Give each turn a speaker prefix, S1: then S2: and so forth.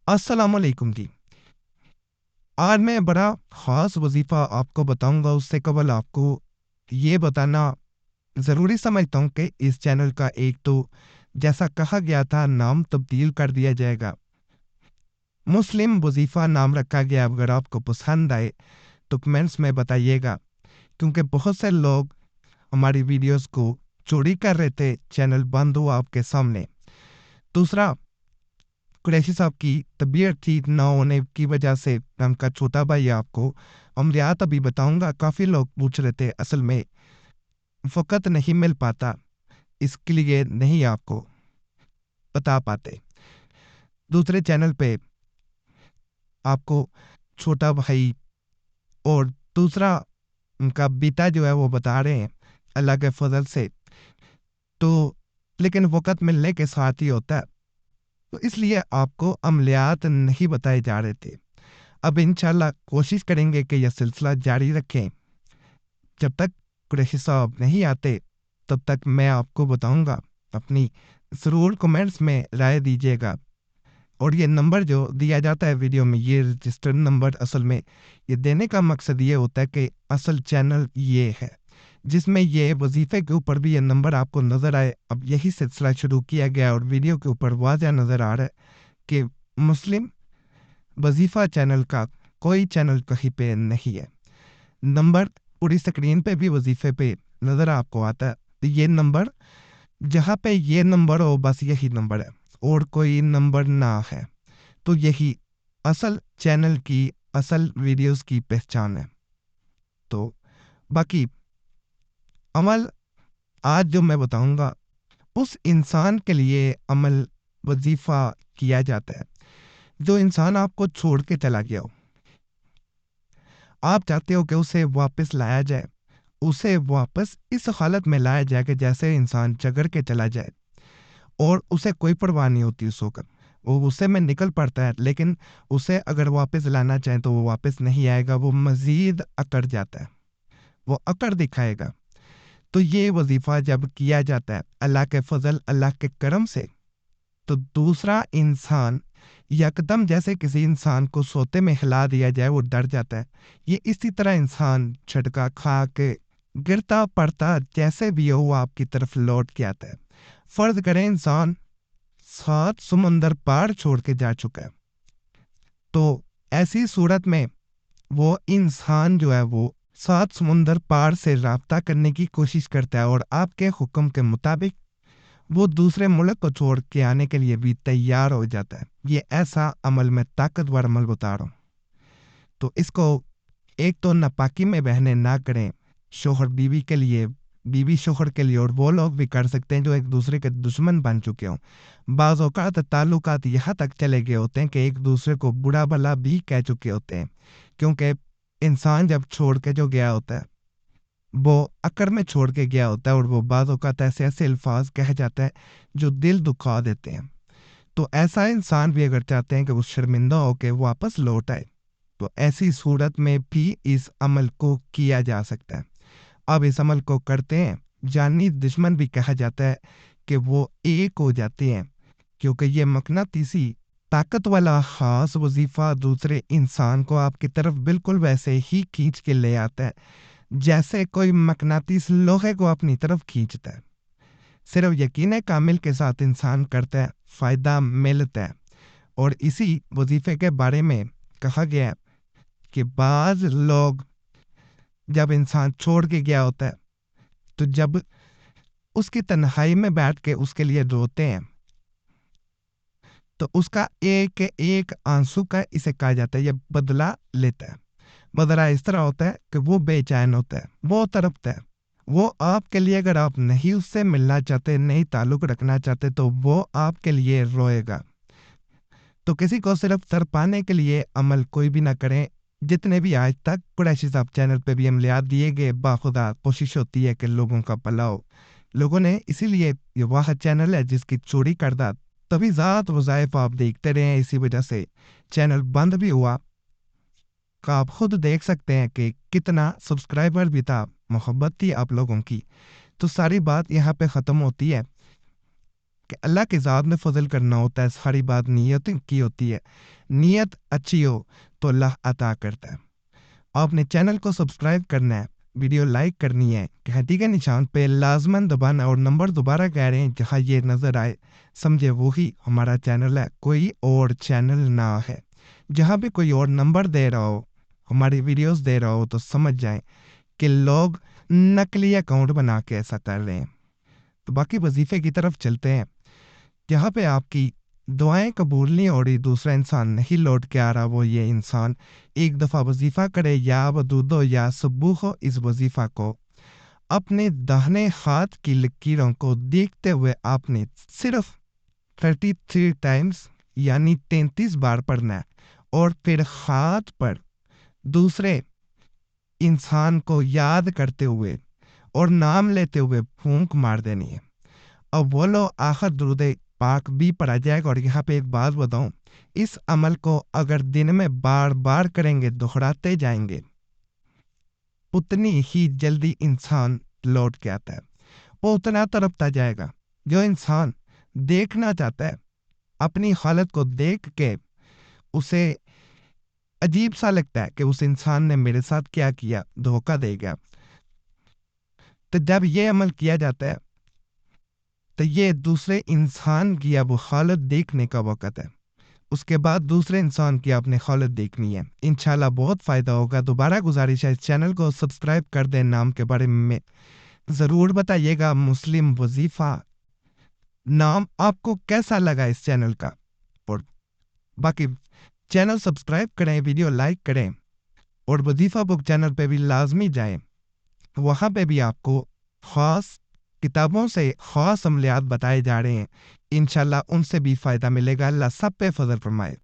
S1: अस्सलाम वालेकुम जी। आज मैं बड़ा ख़ास वज़ीफ़ा आपको बताऊँगा, उससे कबल आपको ये बताना ज़रूरी समझता हूँ कि इस चैनल का एक तो जैसा कहा गया था नाम तब्दील कर दिया जाएगा। मुस्लिम वज़ीफ़ा नाम रखा गया, अगर आपको पसंद आए तो कमेंट्स में बताइएगा, क्योंकि बहुत से लोग हमारी वीडियोज़ को चोरी कर रहे थे, चैनल बंद हुआ आपके सामने। दूसरा, कुरैशी साहब की तबीयत ठीक ना होने की वजह से उनका छोटा भाई आपको अमलियात अभी बताऊंगा। काफ़ी लोग पूछ रहे थे, असल में फ़कत नहीं मिल पाता, इसके लिए नहीं आपको बता पाते। दूसरे चैनल पे आपको छोटा भाई और दूसरा उनका बेटा जो है वो बता रहे हैं अल्लाह के फजल से, तो लेकिन वक़्त मिलने के साथ ही होता है, तो इसलिए आपको अमलियात नहीं बताए जा रहे थे। अब इंशाल्लाह कोशिश करेंगे कि यह सिलसिला जारी रखें। जब तक कुरैशी साहब नहीं आते तब तक मैं आपको बताऊंगा। अपनी ज़रूर कमेंट्स में राय दीजिएगा। और ये नंबर जो दिया जाता है वीडियो में, ये रजिस्टर्ड नंबर, असल में ये देने का मकसद ये होता है कि असल चैनल ये है जिसमें ये वजीफ़े के ऊपर भी ये नंबर आपको नज़र आए। अब यही सिलसिला शुरू किया गया और वीडियो के ऊपर वाज़ह नज़र आ रहा है कि मुस्लिम वजीफ़ा चैनल का कोई चैनल कहीं पे नहीं है। नंबर पूरी स्क्रीन पे भी वजीफे पे नज़र आपको आता है, तो ये नंबर जहाँ पे ये नंबर हो बस यही नंबर है और कोई नंबर ना है, तो यही असल चैनल की असल वीडियोस की पहचान है। तो बाकी अमल आज जो मैं बताऊंगा उस इंसान के लिए अमल वजीफ़ा किया जाता है जो इंसान आपको छोड़ के चला गया हो। आप चाहते हो कि उसे वापस लाया जाए, उसे वापस इस हालत में लाया जाए कि जैसे इंसान चगर के चला जाए और उसे कोई परवाह नहीं होती उस वक्त, वो गुस्से में निकल पड़ता है, लेकिन उसे अगर वापस लाना चाहें तो वो वापस नहीं आएगा, वो मज़ीद अकड़ जाता है, वो अकड़ दिखाएगा। तो ये वजीफ़ा जब किया जाता है अल्लाह के फजल अल्लाह के करम से, तो दूसरा इंसान यकदम जैसे किसी इंसान को सोते में हिला दिया जाए वो डर जाता है, ये इसी तरह इंसान झटका खा के गिरता पड़ता जैसे भी हो वो आपकी तरफ लौट के आता है। फर्ज करें इंसान 7 समुंदर पार छोड़ के जा चुका है, तो ऐसी सूरत में वो इंसान जो है वो 7 समुंदर पार से राब्ता करने की कोशिश करता है और आपके हुक्म के मुताबिक वो दूसरे मुल्क को छोड़ के आने के लिए भी तैयार हो जाता है। ये ऐसा अमल, मैं ताकतवर अमल बता रहा हूँ। तो इसको एक तो नापाकी में बहने ना करें, शोहर बीवी के लिए, बीवी शोहर के लिए, और वो लोग भी कर सकते हैं जो एक दूसरे के दुश्मन बन चुके हों। बाज़ औक़ात ताल्लुकात यहाँ तक चले गए होते हैं कि एक दूसरे को बुरा भला भी कह चुके होते हैं, क्योंकि इंसान जब छोड़ के जो गया होता है वो अकड़ में छोड़ के गया होता है और वो बाज़ औक़ात ऐसे ऐसे अल्फाज कह जाता है जो दिल दुखा देते हैं। तो ऐसा इंसान भी अगर चाहते हैं कि वो शर्मिंदा हो के वापस लौट आए, तो ऐसी सूरत में भी इस अमल को किया जा सकता है। अब इस अमल को करते हैं, जानी दुश्मन भी कहा जाता है कि वो एक हो जाते हैं, क्योंकि ये मकनातीसी ताकत वाला ख़ास वजीफ़ा दूसरे इंसान को आपकी तरफ बिल्कुल वैसे ही खींच के ले आता है जैसे कोई मकनातीस लोहे को अपनी तरफ खींचता है। सिर्फ यकीन कामिल के साथ इंसान करता है, फ़ायदा मिलता है। और इसी वजीफ़े के बारे में कहा गया है कि बाज़ लोग जब इंसान छोड़ के गया होता है, तो जब उसकी तन्हाई में बैठ के उसके लिए रोते हैं, तो उसका एक एक आंसू का इसे कहा जाता है ये बदला लेता है। बदला इस तरह होता है कि वो बेचैन होता है, वो तड़पता है, वो आपके लिए, अगर आप नहीं उससे मिलना चाहते, नहीं ताल्लुक रखना चाहते, तो वो आपके लिए रोएगा। तो किसी को सिर्फ तड़पाने के लिए अमल कोई भी ना करें। जितने भी आज तक कुरैशी साहब चैनल पे भी अमलियात दिए गए, बाखुदा कोशिश होती है कि लोगों का भला हो। लोगों ने इसीलिए, ये वाह चैनल है जिसकी चोरी करदा तभी ज़ात वज़ाइफ आप देखते रहे, इसी वजह से चैनल बंद भी हुआ। का आप खुद देख सकते हैं कि कितना सब्सक्राइबर भी था, मोहब्बत थी आप लोगों की। तो सारी बात यहाँ पे ख़त्म होती है کہ اللہ کی ذات میں فضل کرنا ہوتا ہے، ساری بات نیت کی ہوتی ہے، نیت اچھی ہو تو اللہ عطا کرتا ہے۔ آپ نے چینل کو سبسکرائب کرنا ہے، ویڈیو لائک کرنی ہے، گھنٹی کے نشان پہ لازماً دبانا، اور نمبر دوبارہ کہہ رہے ہیں جہاں یہ نظر آئے سمجھے وہی ہمارا چینل ہے، کوئی اور چینل نہ ہے۔ جہاں بھی کوئی اور نمبر دے رہا ہو، ہماری ویڈیوز دے رہا ہو، تو سمجھ جائیں کہ لوگ نقلی اکاؤنٹ بنا کے ایسا کر رہے ہیں۔ تو باقی وظیفے کی طرف چلتے ہیں، جہاں پہ آپ کی دعائیں قبول نہیں ہو رہی، دوسرا انسان نہیں لوٹ کے آ رہا، وہ یہ انسان ایک دفعہ وظیفہ کرے، یا ودود ہو یا سبوح ہو، اس وظیفہ کو اپنے داہنے ہاتھ کی لکیروں کو دیکھتے ہوئے آپ نے صرف 33 ٹائمز یعنی 33 بار پڑھنا ہے، اور پھر ہاتھ پر دوسرے انسان کو یاد کرتے ہوئے اور نام لیتے ہوئے پھونک مار دینی ہے۔ اب وہ لو آخر درود پاک بھی پڑھا جائے گا۔ اور یہاں پہ ایک بات بتاؤں، اس عمل کو اگر دن میں بار بار کریں گے، دہراتے جائیں گے، اتنی ہی جلدی انسان لوٹ کے آتا ہے، وہ اتنا تڑپتا جائے گا۔ جو انسان دیکھنا چاہتا ہے، اپنی حالت کو دیکھ کے اسے عجیب سا لگتا ہے کہ اس انسان نے میرے ساتھ کیا کیا، دھوکہ دے گیا، تو جب یہ عمل کیا جاتا ہے تو یہ دوسرے انسان کی اب حالت دیکھنے کا وقت ہے، اس کے بعد دوسرے انسان کی اپنے حالت دیکھنی ہے۔ انشاءاللہ بہت فائدہ ہوگا۔ دوبارہ گزارش ہے، اس چینل کو سبسکرائب کر دیں، نام کے بارے میں ضرور بتائیے گا، مسلم وظیفہ نام آپ کو کیسا لگا اس چینل کا، اور باقی چینل سبسکرائب کریں، ویڈیو لائک کریں، اور وظیفہ بک چینل پہ بھی لازمی جائیں، وہاں پہ بھی آپ کو خاص کتابوں سے خاص عملیات بتائے جا رہے ہیں، انشاءاللہ ان سے بھی فائدہ ملے گا۔ اللہ سب پہ فضل فرمائے۔